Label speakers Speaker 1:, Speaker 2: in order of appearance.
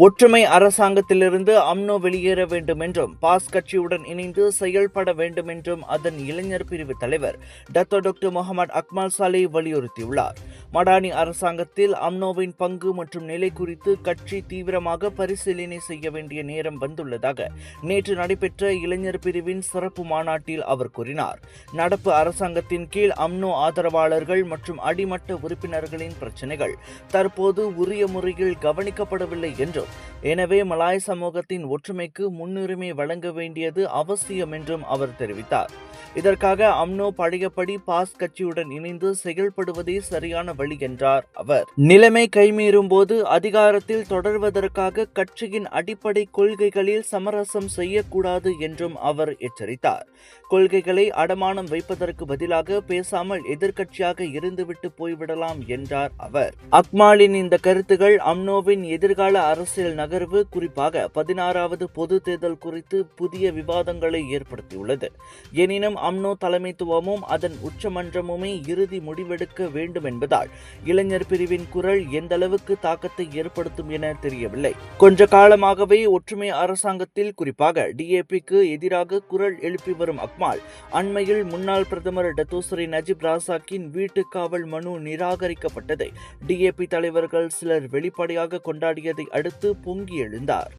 Speaker 1: ஒற்றுமை அரசாங்கத்திலிருந்து அம்னோ வெளியேற வேண்டும் என்றும் பாஸ் கட்சியுடன் இணைந்து செயல்பட வேண்டும் என்றும் அதன் இளைஞர் பிரிவு தலைவர் டாக்டர் முகமது அக்மல் சாலே வலியுறுத்தியுள்ளார். மடானி அரசாங்கத்தில் அம்னோவின் பங்கு மற்றும் நிலை குறித்து கட்சி தீவிரமாக பரிசீலனை செய்ய வேண்டிய நேரம் வந்துள்ளதாக நேற்று நடைபெற்ற இளைஞர் பிரிவின் சிறப்பு மாநாட்டில் அவர் கூறினார். நடப்பு அரசாங்கத்தின் கீழ் அம்னோ ஆதரவாளர்கள் மற்றும் அடிமட்ட உறுப்பினர்களின் பிரச்சினைகள் தற்போது உரிய முறையில் கவனிக்கப்படவில்லை என்றும், எனவே மலாய் சமூகத்தின் ஒற்றுமைக்கு முன்னுரிமை வழங்க வேண்டியது அவசியம் என்றும் அவர் தெரிவித்தார். இதற்காக அம்னோ பழையபடி பாஸ் கட்சியுடன் இணைந்து செயல்படுவதே சரியான வழி என்றார் அவர். நிலைமை கைமீறும் போது அதிகாரத்தில் தொடர்வதற்காக கட்சியின் அடிப்படை கொள்கைகளில் சமரசம் செய்யக்கூடாது என்றும் அவர் எச்சரித்தார். கொள்கைகளை அடமானம் வைப்பதற்கு பதிலாக பேசாமல் எதிர்க்கட்சியாக இருந்துவிட்டு போய்விடலாம் என்றார் அவர். அக்மாலின் இந்த கருத்துகள் அம்னோவின் எதிர்கால அரசியல் நகர்வு, குறிப்பாக 16வது பொது தேர்தல் குறித்து புதிய விவாதங்களை ஏற்படுத்தியுள்ளது. எனினும் அம்னோ தலைமைத்துவமும் அதன் உச்சமன்றமுமே இறுதி முடிவெடுக்க வேண்டும் என்பதால் இளைஞர் பிரிவின் குரல் எந்த அளவுக்கு தாக்கத்தை ஏற்படுத்தும் என தெரியவில்லை. கொஞ்ச காலமாகவே ஒற்றுமை அரசாங்கத்தில் குறிப்பாக டிஏபிக்கு எதிராக குரல் எழுப்பி வரும் அக்மால் அண்மையில் முன்னாள் பிரதமர் டத்தோஸ்ரீ நஜீப் ராசாக்கின் வீட்டு காவல் மனு நிராகரிக்கப்பட்டதை டிஏபி தலைவர்கள் சிலர் வெளிப்படையாக கொண்டாடியதை அடுத்து பொங்கி எழுந்தார்.